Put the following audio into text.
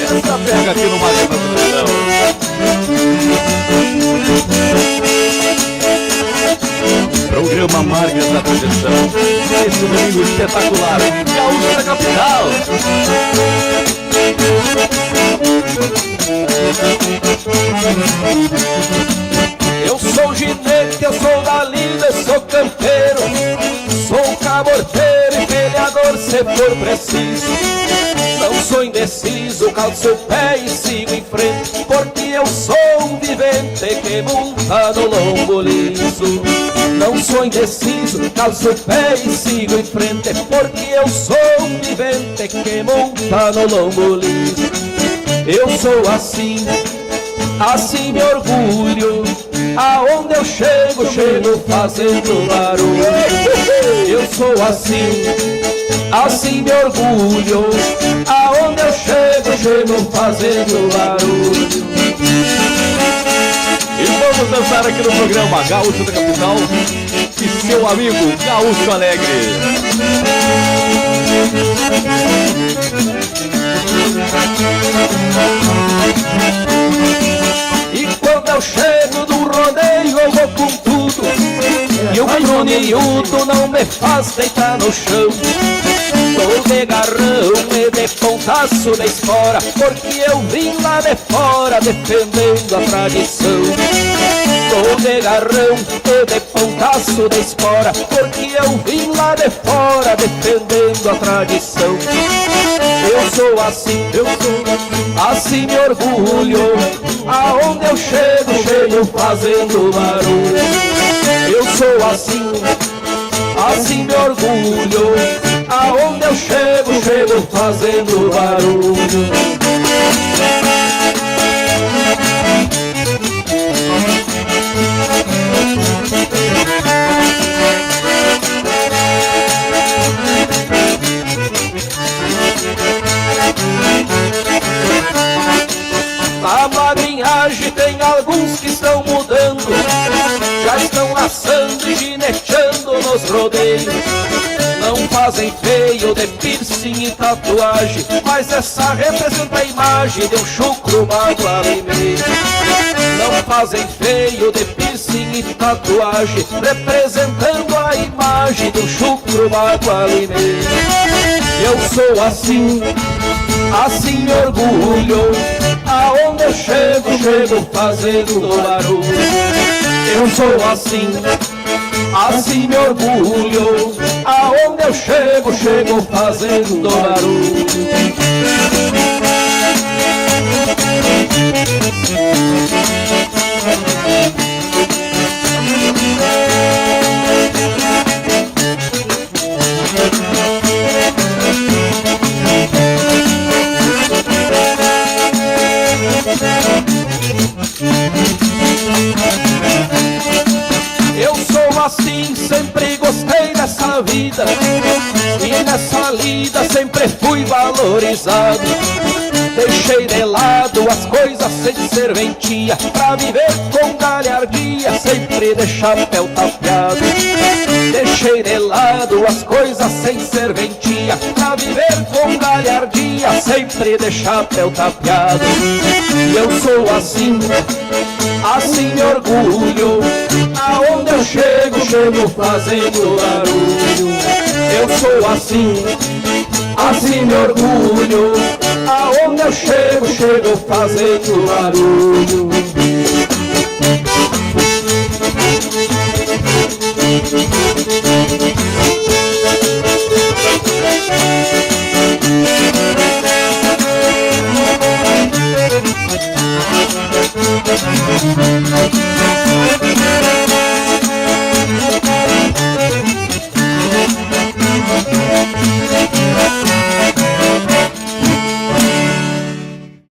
Essa pega aqui no Maria da Tradição. Programa Marcas da Tradição. Esse domingo espetacular, Gaúcho da Capital. Eu sou ginete, eu sou da lida, eu sou campeiro, sou caborteiro e peleador se for preciso. Não sou indeciso, calço o pé e sigo em frente, porque eu sou um vivente que monta no lombo liso. Não sou indeciso, calço o pé e sigo em frente, porque eu sou um vivente que monta no lombo liso. Eu sou assim, assim me orgulho, aonde eu chego, chego fazendo barulho. Eu sou assim, assim me orgulho, aonde eu chego, chego fazendo barulho. E vamos dançar aqui no programa Gaúcho da Capital e seu amigo Gaúcho Alegre. E quando eu chego do rodeio eu vou com tudo, e o bruniudo não me faz deitar no chão. Tô de garrão e de pontaço de espora, porque eu vim lá de fora defendendo a tradição. Tô de garrão e de pontaço de espora, porque eu vim lá de fora defendendo a tradição. Eu sou assim, assim me orgulho, aonde eu chego, chego fazendo barulho. Eu sou assim, assim me orgulho, aonde eu chego, chego fazendo barulho. Na madrinhagem tem alguns que estão mudando, já estão laçando e gineteando nos rodeios. Não fazem feio de piercing e tatuagem, mas essa representa a imagem de um chucro magoado e meio. Não fazem feio de piercing e tatuagem, representando a imagem de um chucro magoado e meio. Eu sou assim, assim me orgulho, aonde eu chego, chego fazendo barulho. Eu sou assim, assim me orgulho, aonde eu chego, chego fazendo barulho. Eu sou assim, sempre gostei dessa vida, e nessa lida sempre fui valorizado. Deixei de lado as coisas sem serventia, pra viver com galhardia, sempre de chapéu tapeado. Deixei de lado as coisas sem serventia, pra viver com galhardia, sempre de chapéu tapeado. E eu sou assim, assim me orgulho, aonde eu chego, chego fazendo barulho. Eu sou assim, assim me orgulho, aonde eu chego, chego fazendo barulho.